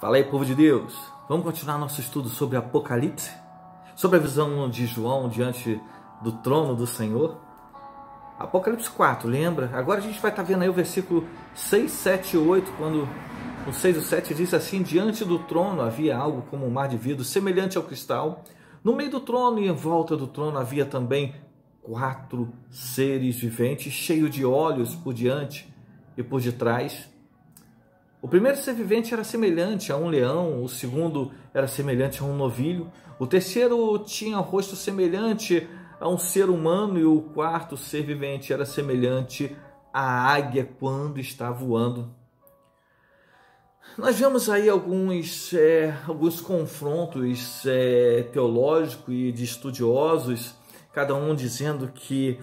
Fala aí, povo de Deus! Vamos continuar nosso estudo sobre Apocalipse? Sobre a visão de João diante do trono do Senhor? Apocalipse 4, lembra? Agora a gente vai estar vendo aí o versículo 6, 7 e 8, quando no 6 e 7 diz assim: diante do trono havia algo como um mar de vidro, semelhante ao cristal. No meio do trono e em volta do trono havia também 4 seres viventes, cheios de olhos por diante e por detrás. O primeiro ser vivente era semelhante a um leão, o segundo era semelhante a um novilho, o terceiro tinha rosto semelhante a um ser humano e o quarto ser vivente era semelhante à águia quando está voando. Nós vemos aí alguns confrontos teológicos e de estudiosos, cada um dizendo que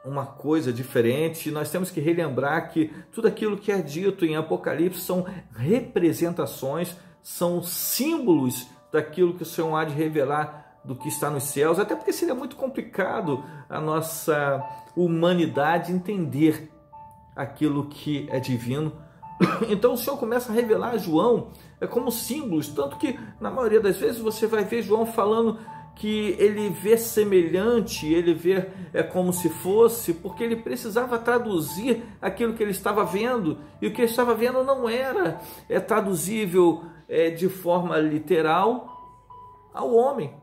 uma coisa diferente. Nós temos que relembrar que tudo aquilo que é dito em Apocalipse são representações, são símbolos daquilo que o Senhor há de revelar do que está nos céus, até porque seria muito complicado a nossa humanidade entender aquilo que é divino. Então o Senhor começa a revelar a João como símbolos, tanto que na maioria das vezes você vai ver João falando que ele vê semelhante, ele vê como se fosse, porque ele precisava traduzir aquilo que ele estava vendo, e o que ele estava vendo não era traduzível de forma literal ao homem.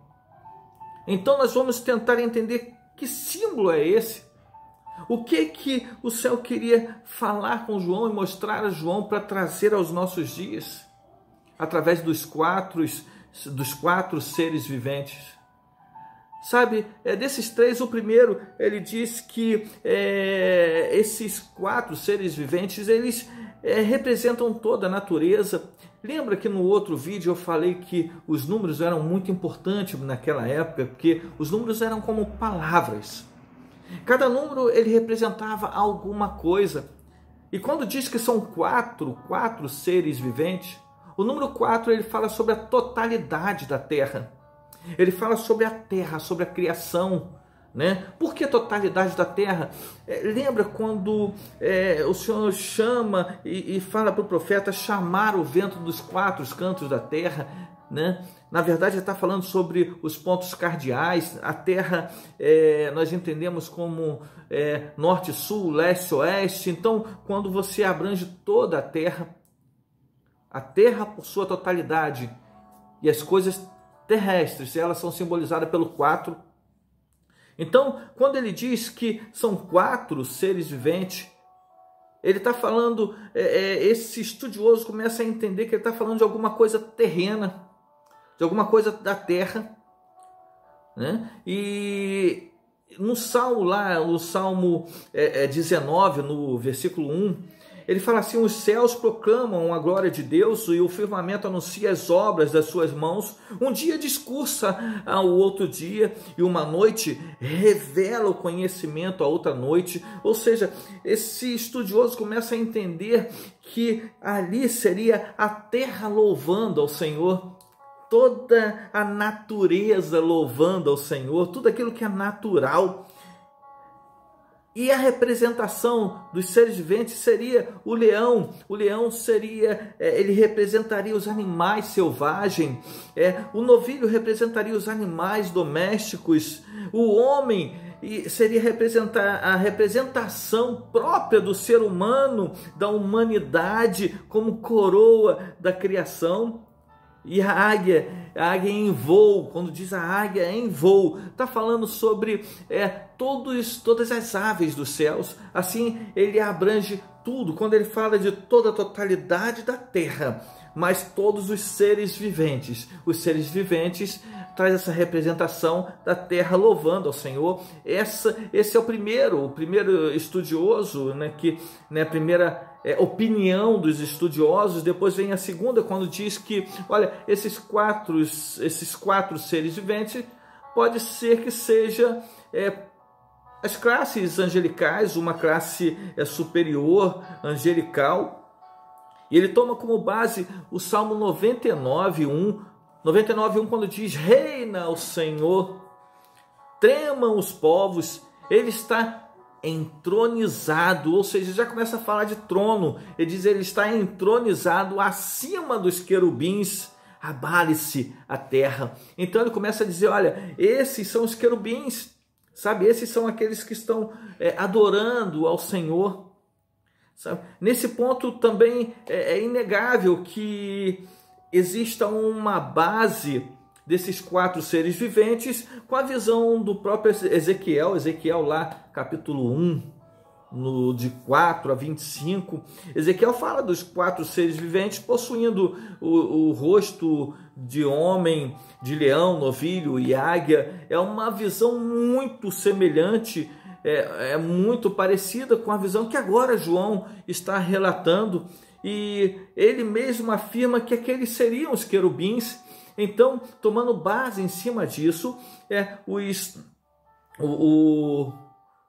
Então nós vamos tentar entender que símbolo é esse, o que o céu queria falar com João e mostrar a João para trazer aos nossos dias, através dos quatro seres viventes. Sabe, desses três, o primeiro, ele diz que esses 4 seres viventes, eles representam toda a natureza. Lembra que no outro vídeo eu falei que os números eram muito importantes naquela época, porque os números eram como palavras. Cada número ele representava alguma coisa. E quando diz que são 4 seres viventes, o número 4 ele fala sobre a totalidade da terra. Ele fala sobre a terra, sobre a criação, né? Por que totalidade da terra? Lembra quando o Senhor chama e fala para o profeta chamar o vento dos 4 cantos da terra, né? Na verdade, ele está falando sobre os pontos cardeais. A terra nós entendemos como norte, sul, leste, oeste. Então, quando você abrange toda a terra por sua totalidade, e as coisas terrestres, elas são simbolizadas pelo 4. Então, quando ele diz que são 4 seres viventes, ele está falando, esse estudioso começa a entender que ele está falando de alguma coisa terrena, de alguma coisa da terra, né? E no Salmo lá, o Salmo 19, no versículo 1, ele fala assim: os céus proclamam a glória de Deus e o firmamento anuncia as obras das suas mãos. Um dia discursa ao outro dia e uma noite revela o conhecimento à outra noite. Ou seja, esse estudioso começa a entender que ali seria a terra louvando ao Senhor, toda a natureza louvando ao Senhor, tudo aquilo que é natural. E a representação dos seres viventes seria o leão. O leão seria, ele representaria os animais selvagens. O representaria os animais domésticos. O homem seria a representação própria do ser humano, da humanidade, como coroa da criação. E a águia em voo, quando diz a águia em voo, está falando sobre todas as aves dos céus. Assim, ele abrange tudo, quando ele fala de toda a totalidade da terra, mas todos os seres viventes. Os seres viventes traz essa representação da terra louvando ao Senhor. Esse é o primeiro estudioso, né, a primeira opinião dos estudiosos. Depois vem a segunda, quando diz que, olha, esses quatro seres viventes pode ser que seja as classes angelicais, uma classe superior angelical. E ele toma como base o Salmo 99:1, quando diz: reina o Senhor, tremam os povos. Ele está entronizado, ou seja, já começa a falar de trono. Ele diz, ele está entronizado acima dos querubins, abale-se a terra. Então ele começa a dizer, olha, esses são os querubins, sabe? Esses são aqueles que estão adorando ao Senhor. Sabe? Nesse ponto também é inegável que exista uma base desses 4 seres viventes com a visão do próprio Ezequiel lá capítulo 1, de 4 a 25, Ezequiel fala dos 4 seres viventes possuindo o rosto de homem, de leão, novilho e águia. É uma visão muito semelhante, é muito parecida com a visão que agora João está relatando, e ele mesmo afirma que aqueles seriam os querubins. Então, tomando base em cima disso,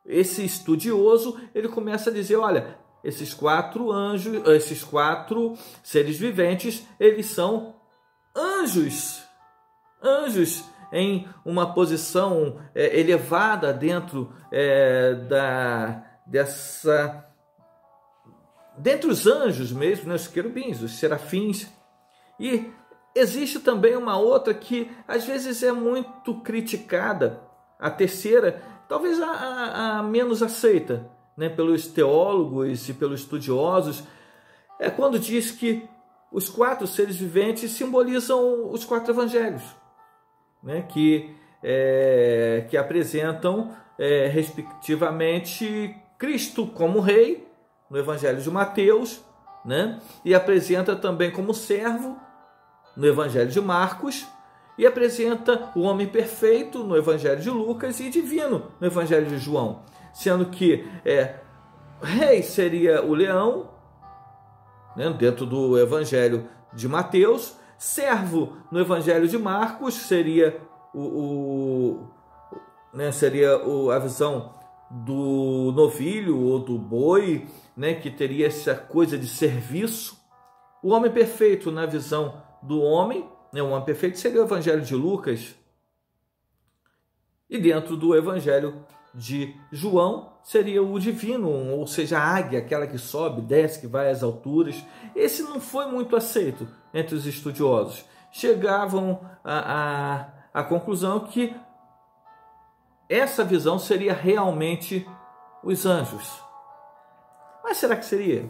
esse estudioso, ele começa a dizer, olha, esses 4 anjos, esses 4 seres viventes, eles são anjos em uma posição elevada dentro dentre os anjos mesmo, né, os querubins, os serafins. E existe também uma outra que às vezes é muito criticada, a terceira, talvez a menos aceita, né, pelos teólogos e pelos estudiosos, é quando diz que os 4 seres viventes simbolizam os 4 evangelhos, né, que apresentam respectivamente Cristo como rei no Evangelho de Mateus, né, e apresenta também como servo no Evangelho de Marcos, e apresenta o homem perfeito no Evangelho de Lucas e divino no Evangelho de João, sendo que rei seria o leão, né, dentro do Evangelho de Mateus, servo no Evangelho de Marcos seria a visão do novilho ou do boi, né, que teria essa coisa de serviço. O homem perfeito na visão do homem, né, o homem perfeito seria o Evangelho de Lucas, e dentro do Evangelho de João seria o divino, ou seja, a águia, aquela que sobe, desce, que vai às alturas. Esse não foi muito aceito entre os estudiosos. Chegavam à conclusão que essa visão seria realmente os anjos. Mas será que seria?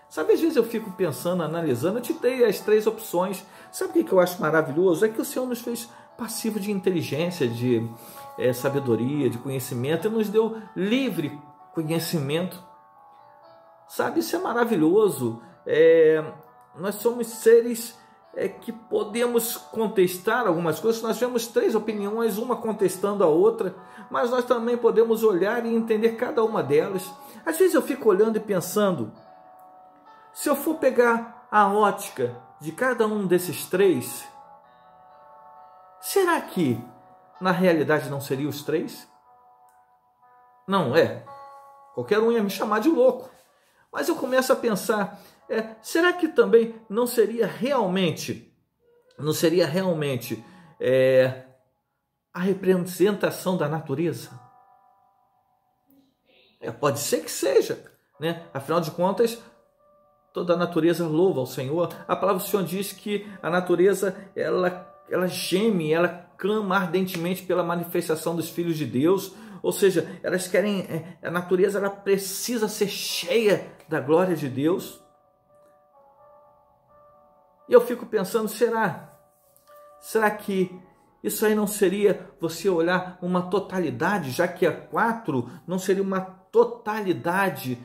Sabe, às vezes eu fico pensando, analisando, eu te dei as 3 opções. Sabe o que eu acho maravilhoso? É que o Senhor nos fez passivo de inteligência, de sabedoria, de conhecimento, e nos deu livre conhecimento. Sabe, isso é maravilhoso. Nós somos seres que podemos contestar algumas coisas. Nós vemos 3 opiniões, uma contestando a outra, mas nós também podemos olhar e entender cada uma delas. Às vezes eu fico olhando e pensando, se eu for pegar a ótica de cada um desses 3, será que na realidade não seriam os 3? Não é. Qualquer um ia me chamar de louco. Mas eu começo a pensar, será que também não seria realmente a representação da natureza? Pode ser que seja, né? Afinal de contas, toda a natureza louva ao Senhor. A palavra do Senhor diz que a natureza, ela geme, ela clama ardentemente pela manifestação dos filhos de Deus. Ou seja, elas querem, a natureza ela precisa ser cheia da glória de Deus. E eu fico pensando, será que isso aí não seria você olhar uma totalidade, já que a 4 não seria uma totalidade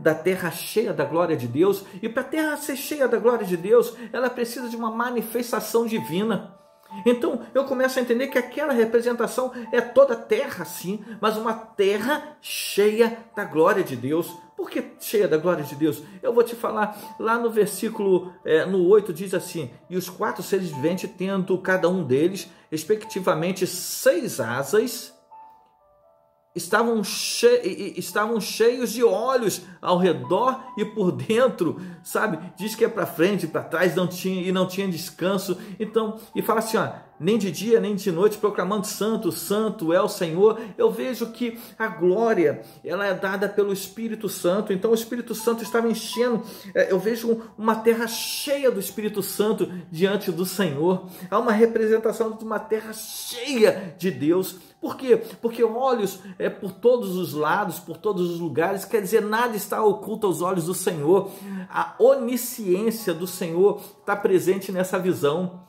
da terra cheia da glória de Deus? E para a terra ser cheia da glória de Deus, ela precisa de uma manifestação divina. Então eu começo a entender que aquela representação é toda a terra, sim, mas uma terra cheia da glória de Deus. Por que cheia da glória de Deus? Eu vou te falar, lá no versículo no 8 diz assim: e os 4 seres viventes, tendo cada um deles respectivamente 6 asas, estavam cheios de olhos ao redor e por dentro, sabe? Diz que é para frente, para trás, não tinha descanso. Então, e fala assim, ó, nem de dia, nem de noite, proclamando santo, santo é o Senhor. Eu vejo que a glória, ela é dada pelo Espírito Santo. Então o Espírito Santo estava enchendo. Eu vejo uma terra cheia do Espírito Santo diante do Senhor. Há uma representação de uma terra cheia de Deus. Por quê? Porque olhos por todos os lados, por todos os lugares, quer dizer, nada está oculto aos olhos do Senhor. A onisciência do Senhor está presente nessa visão.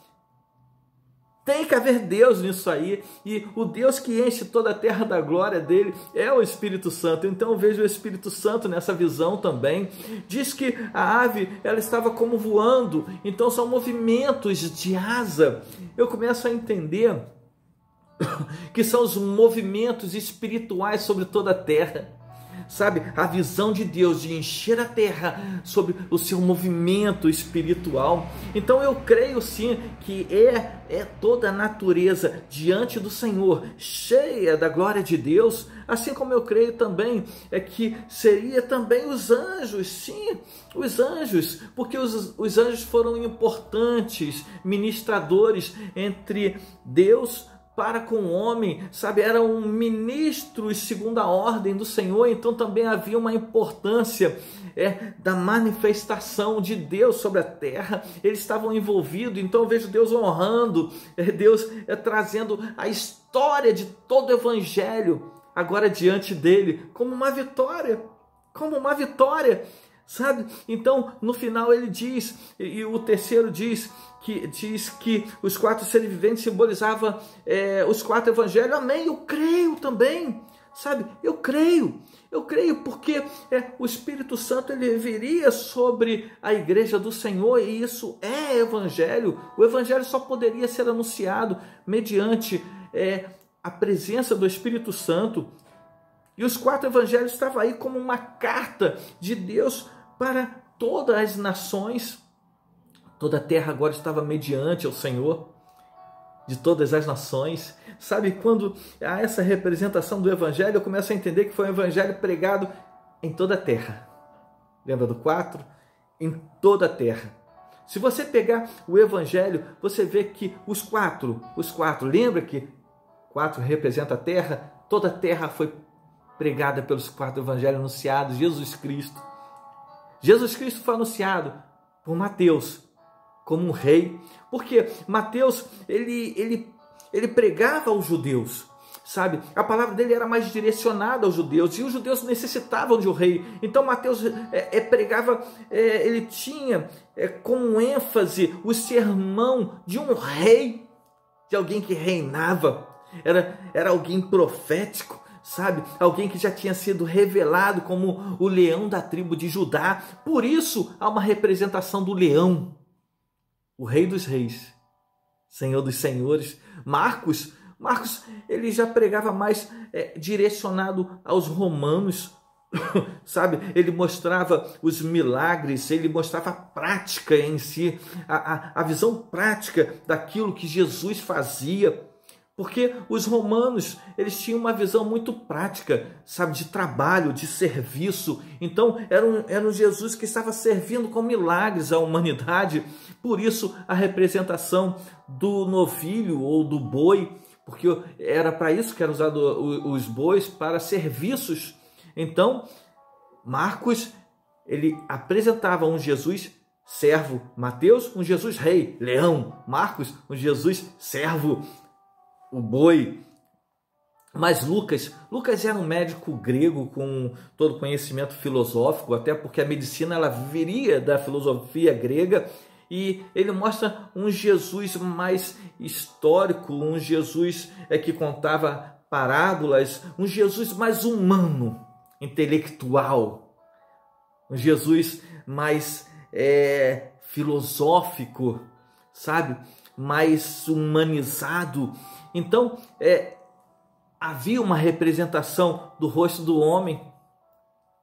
Tem que haver Deus nisso aí, e o Deus que enche toda a terra da glória dele é o Espírito Santo. Então eu vejo o Espírito Santo nessa visão também. Diz que a ave, ela estava como voando, então são movimentos de asa. Eu começo a entender que são os movimentos espirituais sobre toda a terra. Sabe, a visão de Deus de encher a terra sobre o seu movimento espiritual. Então eu creio sim que é toda a natureza diante do Senhor, cheia da glória de Deus. Assim como eu creio também que seria também os anjos, sim, os anjos, porque os anjos foram importantes ministradores entre Deus para com o homem, sabe, eram ministros segundo a ordem do Senhor. Então também havia uma importância da manifestação de Deus sobre a terra. Eles estavam envolvidos. Então eu vejo Deus honrando, Deus trazendo a história de todo o evangelho agora diante dele como uma vitória, sabe? Então no final ele diz, e o terceiro diz que os 4 seres viventes simbolizavam os 4 evangelhos. Amém, eu creio também, sabe? Eu creio porque o Espírito Santo ele viria sobre a igreja do Senhor, e isso é evangelho. O evangelho só poderia ser anunciado mediante a presença do Espírito Santo. E os 4 evangelhos estavam aí como uma carta de Deus para todas as nações. Toda a terra agora estava mediante ao Senhor de todas as nações. Sabe, quando há essa representação do evangelho, eu começo a entender que foi um evangelho pregado em toda a terra. Lembra do 4? Em toda a terra. Se você pegar o evangelho, você vê que os quatro, lembra que 4 representa a terra? Toda a terra foi pregada pelos 4 evangelhos anunciados. Jesus Cristo foi anunciado por Mateus como um rei, porque Mateus ele pregava aos judeus, sabe? A palavra dele era mais direcionada aos judeus, e os judeus necessitavam de um rei. Então Mateus pregava, ele tinha como ênfase o sermão de um rei, de alguém que reinava, era alguém profético, sabe? Alguém que já tinha sido revelado como o leão da tribo de Judá. Por isso há uma representação do leão, o Rei dos Reis, Senhor dos Senhores. Marcos, ele já pregava mais direcionado aos romanos, sabe? Ele mostrava os milagres, ele mostrava a prática em si, a visão prática daquilo que Jesus fazia. Porque os romanos, eles tinham uma visão muito prática, sabe, de trabalho, de serviço. Então, era um Jesus que estava servindo com milagres à humanidade. Por isso, a representação do novilho ou do boi, porque era para isso que eram usados os bois, para serviços. Então, Marcos, ele apresentava um Jesus servo. Mateus, um Jesus rei, leão. Marcos, um Jesus servo, o boi. Mas Lucas era um médico grego com todo conhecimento filosófico, até porque a medicina ela viria da filosofia grega, e ele mostra um Jesus mais histórico, um Jesus que contava parábolas, um Jesus mais humano, intelectual, um Jesus mais filosófico, sabe? Mais humanizado. Então, havia uma representação do rosto do homem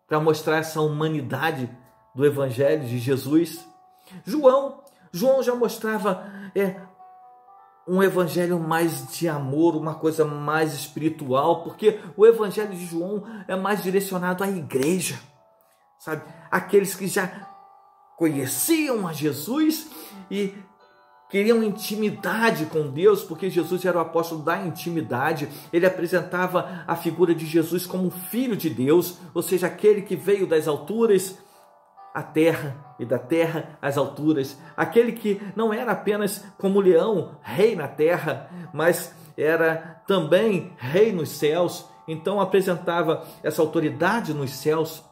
para mostrar essa humanidade do Evangelho de Jesus. João já mostrava um evangelho mais de amor, uma coisa mais espiritual, porque o evangelho de João é mais direcionado à igreja, sabe? Aqueles que já conheciam a Jesus e queriam intimidade com Deus, porque Jesus era o apóstolo da intimidade. Ele apresentava a figura de Jesus como filho de Deus, ou seja, aquele que veio das alturas à terra e da terra às alturas, aquele que não era apenas como leão, rei na terra, mas era também rei nos céus. Então apresentava essa autoridade nos céus,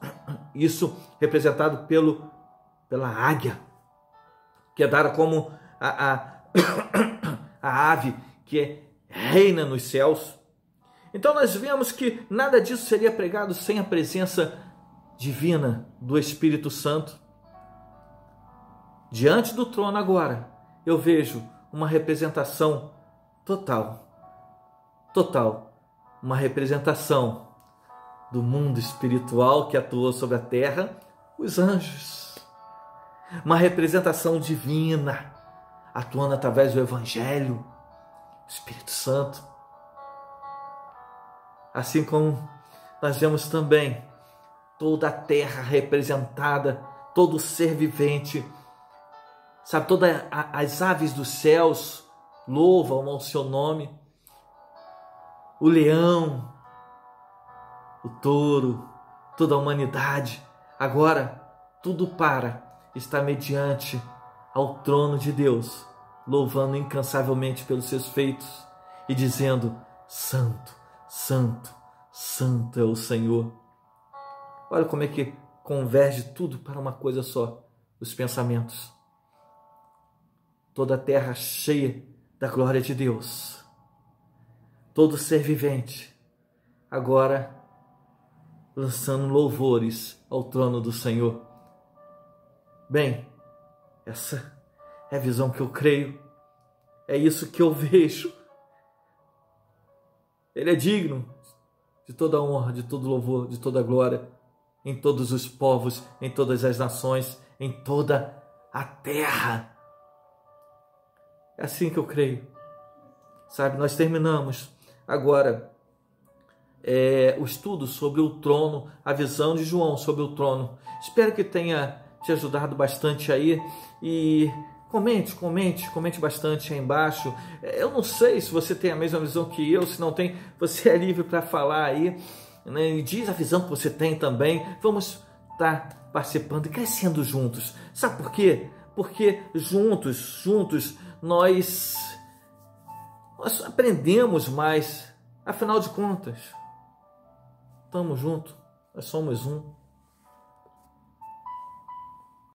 isso representado pela águia, que é dada como a ave que reina nos céus. Então nós vemos que nada disso seria pregado sem a presença divina do Espírito Santo. Diante do trono agora, eu vejo uma representação total, uma representação do mundo espiritual que atuou sobre a terra, os anjos, uma representação divina, atuando através do Evangelho, Espírito Santo. Assim como nós vemos também toda a terra representada, todo ser vivente, sabe, todas as aves dos céus louvam ao seu nome, o leão, o touro, toda a humanidade. Agora, tudo está mediante ao trono de Deus, louvando incansavelmente pelos seus feitos e dizendo: Santo, Santo, Santo é o Senhor. Olha como é que converge tudo para uma coisa só, os pensamentos. Toda a terra cheia da glória de Deus. Todo ser vivente, agora lançando louvores ao trono do Senhor. Bem, essa é a visão que eu creio, é isso que eu vejo. Ele é digno de toda honra, de todo louvor, de toda glória, em todos os povos, em todas as nações, em toda a terra. É assim que eu creio. Sabe, nós terminamos agora o estudo sobre o trono, a visão de João sobre o trono. Espero que tenha te ajudado bastante aí e comente bastante aí embaixo. Eu não sei se você tem a mesma visão que eu, se não tem, você é livre para falar aí, né? E diz a visão que você tem também. Vamos estar participando e crescendo juntos. Sabe por quê? Porque juntos nós aprendemos mais. Afinal de contas, estamos juntos, nós somos um.